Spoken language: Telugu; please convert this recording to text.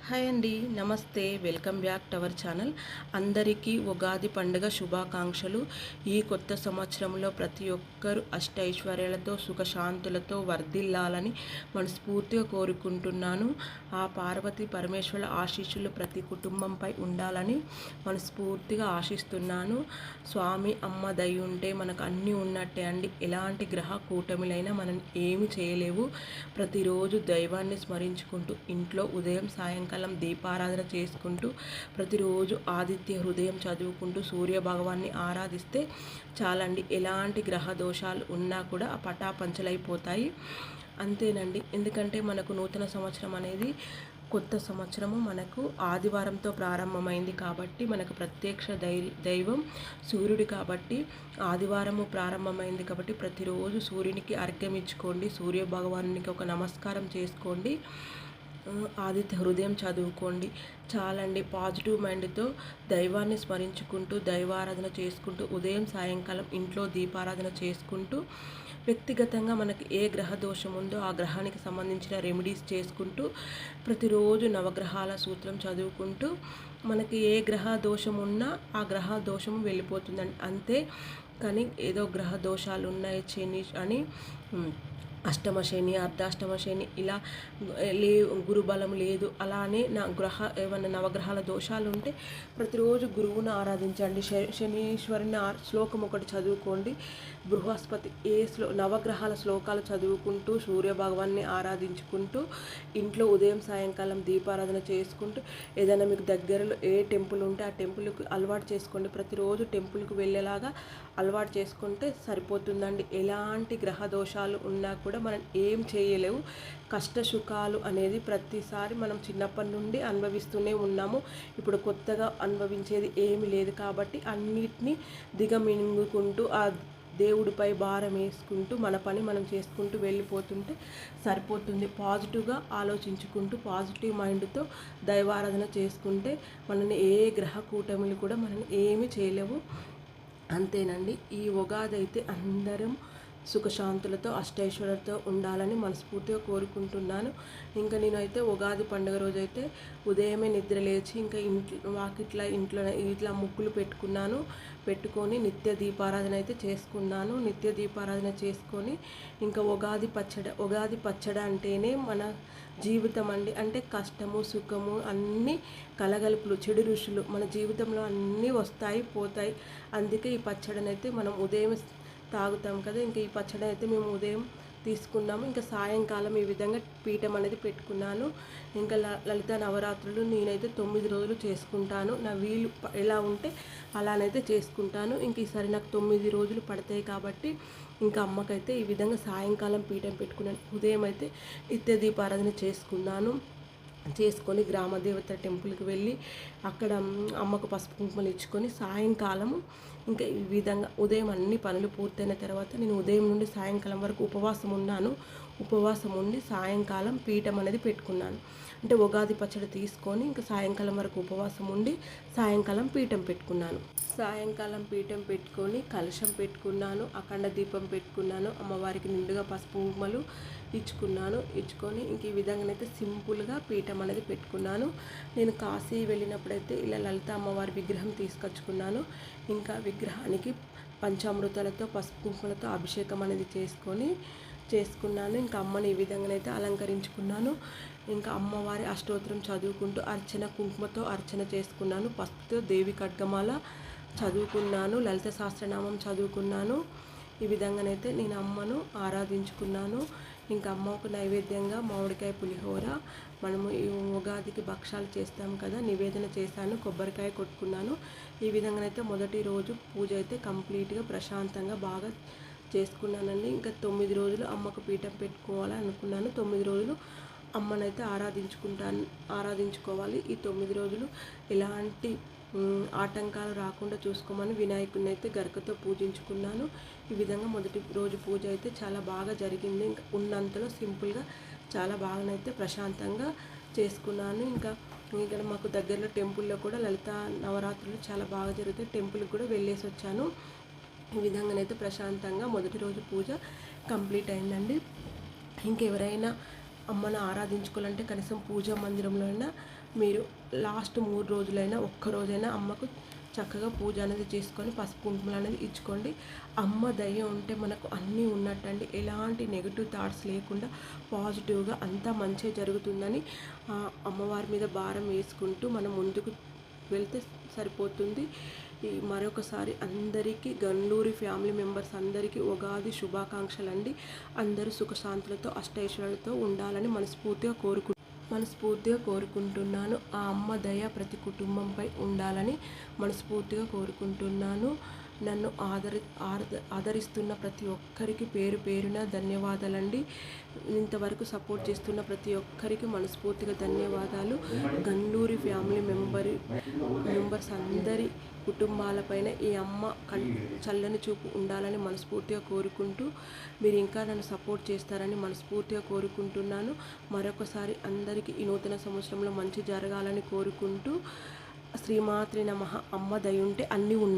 హాయ్ అండి, నమస్తే. Welcome back to our channel. అందరికీ ఉగాది పండుగ శుభాకాంక్షలు. ఈ కొత్త సంవత్సరంలో ప్రతి ఒక్కరూ అష్టైశ్వర్యాలతో సుఖశాంతులతో వర్ధిల్లాలని మనస్ఫూర్తిగా కోరుకుంటున్నాను. ఆ పార్వతి పరమేశ్వరుల ఆశీస్సులు ప్రతి కుటుంబంపై ఉండాలని మనస్ఫూర్తిగా ఆశిస్తున్నాను. స్వామి అమ్మ దయ ఉంటే మనకు అన్నీ ఉన్నట్టే అండి. ఎలాంటి గ్రహ కూటమిలైనా మనం ఏమి చేయలేవు. ప్రతిరోజు దైవాన్ని స్మరించుకుంటూ ఇంట్లో ఉదయం సాయంకాలం దీపారాధన చేసుకుంటూ ప్రతిరోజు ఆదిత్య హృదయం చదువుకుంటూ సూర్య భగవాన్ని ఆరాధిస్తే చాలండి. ఎలాంటి గ్రహ దోషాలు ఉన్నా కూడా ఆ పటాపంచలైపోతాయి. అంతేనండి. ఎందుకంటే మనకు నూతన సంవత్సరం అనేది కొత్త సంవత్సరము మనకు ఆదివారంతో ప్రారంభమైంది కాబట్టి మనకు ప్రత్యక్ష దైవం సూర్యుడు కాబట్టి ఆదివారము ప్రారంభమైంది కాబట్టి ప్రతిరోజు సూర్యునికి అర్ఘ్యం ఇచ్చుకోండి. సూర్య భగవానునికి ఒక నమస్కారం చేసుకోండి. ఆదిత్య హృదయం చదువుకోండి. చాలండి. పాజిటివ్ మైండ్తో దైవాన్ని స్మరించుకుంటూ దైవారాధన చేసుకుంటూ ఉదయం సాయంకాలం ఇంట్లో దీపారాధన చేసుకుంటూ వ్యక్తిగతంగా మనకి ఏ గ్రహ దోషం ఉందో ఆ గ్రహానికి సంబంధించిన రెమెడీస్ చేసుకుంటూ ప్రతిరోజు నవగ్రహాల సూత్రం చదువుకుంటూ మనకి ఏ గ్రహ దోషం ఉన్నా ఆ గ్రహ దోషము వెళ్ళిపోతుందండి. అంతే కానీ ఏదో గ్రహ దోషాలు ఉన్నాయి శని అని అష్టమ శని అర్ధాష్టమ శని ఇలా గురుబలం లేదు అలానే ఏమైనా నవగ్రహాల దోషాలు ఉంటే ప్రతిరోజు గురువును ఆరాధించండి. శనీశ్వరుని శ్లోకం ఒకటి చదువుకోండి. బృహస్పతి నవగ్రహాల శ్లోకాలు చదువుకుంటూ సూర్య భగవాన్ని ఆరాధించుకుంటూ ఇంట్లో ఉదయం సాయంకాలం దీపారాధన చేసుకుంటూ ఏదైనా మీకు దగ్గరలో ఏ టెంపుల్ ఉంటే ఆ టెంపుల్కి అలవాటు చేసుకోండి. ప్రతిరోజు టెంపుల్కి వెళ్ళేలాగా అలవాటు చేసుకుంటే సరిపోతుందండి. ఎలాంటి గ్రహ దోషాలు ఉన్నా కూడా మనం ఏం చేయలేవు. కష్ట సుఖాలు అనేది ప్రతిసారి మనం చిన్నప్పటి నుండి అనుభవిస్తూనే ఉన్నాము. ఇప్పుడు కొత్తగా అనుభవించేది ఏమీ లేదు కాబట్టి అన్నిటినీ దిగమింగుకుంటూ ఆ దేవుడిపై భారం వేసుకుంటూ మన పని మనం చేసుకుంటూ వెళ్ళిపోతుంటే సరిపోతుంది. పాజిటివ్గా ఆలోచించుకుంటూ పాజిటివ్ మైండ్తో దైవారాధన చేసుకుంటే మనల్ని ఏ గ్రహ కూటములు కూడా మనం ఏమీ చేయలేవు. అంతేనండి. ఈ ఉగాది అయితే అందరం సుఖశాంతులతో అష్టైశ్వర్యాలతో ఉండాలని మనస్ఫూర్తిగా కోరుకుంటున్నాను. ఇంకా నేనైతే ఉగాది పండుగ రోజైతే ఉదయమే నిద్ర లేచి ఇంకా ఇంట్లో ఇట్లా ముగ్గులు పెట్టుకొని నిత్య దీపారాధన అయితే చేసుకున్నాను. నిత్య దీపారాధన చేసుకొని ఇంకా ఉగాది పచ్చడి అంటేనే మన జీవితం అండి. అంటే కష్టము సుఖము అన్నీ కలగలుపులు చెడు ఋషులు మన జీవితంలో అన్నీ వస్తాయి పోతాయి. అందుకే ఈ పచ్చడిని అయితే మనం ఉదయం తాగుతాం కదా. ఇంకా ఈ పచ్చడి అయితే మేము ఉదయం తీసుకున్నాము. ఇంకా సాయంకాలం ఈ విధంగా పీఠం అనేది పెట్టుకున్నాను. ఇంకా లలిత నవరాత్రులు నేనైతే 9 రోజులు చేసుకుంటాను. నా వీలు ఎలా ఉంటే అలానైతే చేసుకుంటాను. ఇంక ఈసారి నాకు 9 రోజులు పడతాయి కాబట్టి ఇంకా అమ్మకైతే ఈ విధంగా సాయంకాలం పీఠం పెట్టుకున్నాను. ఉదయం అయితే నిత్య దీపారాధన చేసుకొని గ్రామదేవత టెంపుల్కి వెళ్ళి అక్కడ అమ్మకు పసుపు కుంకుమలు ఇచ్చుకొని సాయంకాలము ఇంకా ఈ విధంగా ఉదయం అన్ని పనులు పూర్తయిన తర్వాత నేను ఉదయం నుండి సాయంకాలం వరకు ఉపవాసం ఉండి సాయంకాలం పీఠం అనేది పెట్టుకున్నాను. అంటే ఉగాది పచ్చడి తీసుకొని ఇంకా సాయంకాలం వరకు ఉపవాసం ఉండి సాయంకాలం పీఠం పెట్టుకున్నాను. సాయంకాలం పీఠం పెట్టుకొని కలశం పెట్టుకున్నాను. అఖండ దీపం పెట్టుకున్నాను. అమ్మవారికి నిండుగా పసుపు కుంకుమలు ఇచ్చుకొని ఇంక ఈ విధంగానైతే సింపుల్గా పీఠం అనేది పెట్టుకున్నాను. నేను కాశీ వెళ్ళినప్పుడైతే ఇలా లలిత అమ్మవారి విగ్రహం తీసుకొచ్చుకున్నాను. ఇంకా విగ్రహానికి పంచామృతాలతో పసుపు కుంకుమలతో అభిషేకం అనేది చేసుకున్నాను. ఇంకా అమ్మని ఈ విధంగానైతే అలంకరించుకున్నాను. ఇంకా అమ్మవారి అష్టోత్తరం చదువుకుంటూ కుంకుమతో అర్చన చేసుకున్నాను. పసుపుతో దేవి ఖడ్గమాల చదువుకున్నాను. లలిత సహస్రనామం చదువుకున్నాను. ఈ విధంగానైతే నేను అమ్మను ఆరాధించుకున్నాను. ఇంకా అమ్మకు నైవేద్యంగా మామిడికాయ పులిహోర మనము ఈ ఉగాదికి భక్షాలు చేస్తాం కదా, నివేదన చేశాను. కొబ్బరికాయ కొట్టుకున్నాను. ఈ విధంగానైతే మొదటి రోజు పూజ అయితే కంప్లీట్గా ప్రశాంతంగా బాగా చేసుకున్నానండి. ఇంకా 9 రోజులు అమ్మకు పీఠం పెట్టుకోవాలని అనుకున్నాను. 9 రోజులు అమ్మనైతే ఆరాధించుకోవాలి. ఈ 9 రోజులు ఎలాంటి ఆటంకాలు రాకుండా చూసుకోమని వినాయకుడిని అయితే గరకతో పూజించుకున్నాను. ఈ విధంగా మొదటి రోజు పూజ అయితే చాలా బాగా జరిగింది. ఇంకా ఉన్నంతలో సింపుల్గా చాలా బాగానైతే ప్రశాంతంగా చేసుకున్నాను. ఇంకా ఇక్కడ మాకు దగ్గరలో టెంపుల్లో కూడా లలిత నవరాత్రులు చాలా బాగా జరుగుతాయి. టెంపుల్కి కూడా వెళ్ళేసి వచ్చాను. ఈ విధంగానైతే ప్రశాంతంగా మొదటి రోజు పూజ కంప్లీట్ అయిందండి. ఇంకెవరైనా అమ్మను ఆరాధించుకోవాలంటే కనీసం పూజా మందిరంలో అయినా మీరు లాస్ట్ 3 రోజులైనా ఒక్కరోజైనా అమ్మకు చక్కగా పూజ అనేది చేసుకొని పసుపు కుంకుమలు అనేది ఇచ్చుకోండి. అమ్మ దయ ఉంటే మనకు అన్నీ ఉన్నట్టండి. ఎలాంటి నెగిటివ్ థాట్స్ లేకుండా పాజిటివ్గా అంతా మంచిగా జరుగుతుందని అమ్మవారి మీద భారం వేసుకుంటూ మనం ముందుకు వెళ్తే సరిపోతుంది. మరొకసారి అందరికీ గన్లూరి ఫ్యామిలీ మెంబర్స్ అందరికీ ఉగాది శుభాకాంక్షలు అండి. అందరూ సుఖశాంతులతో అష్టైశ్వర్యాలతో ఉండాలని మనస్ఫూర్తిగా కోరుకుంటున్నాను. ఆ అమ్మ దయ ప్రతి కుటుంబంపై ఉండాలని మనస్ఫూర్తిగా కోరుకుంటున్నాను. నన్ను ఆదరిస్తున్న ప్రతి ఒక్కరికి పేరు పేరున ధన్యవాదాలండి. ఇంతవరకు సపోర్ట్ చేస్తున్న ప్రతి ఒక్కరికి మనస్ఫూర్తిగా ధన్యవాదాలు. గన్లూరి ఫ్యామిలీ మెంబర్స్ అందరి కుటుంబాలపైన ఈ అమ్మ చల్లని చూపు ఉండాలని మనస్ఫూర్తిగా కోరుకుంటూ మీరు ఇంకా నన్ను సపోర్ట్ చేస్తారని మనస్ఫూర్తిగా కోరుకుంటున్నాను. మరొకసారి అందరికీ ఈ నూతన సంవత్సరంలో మంచి జరగాలని కోరుకుంటూ శ్రీమాత్రే నమః. అమ్మ దయ ఉంటే అన్నీ ఉన్నాయి.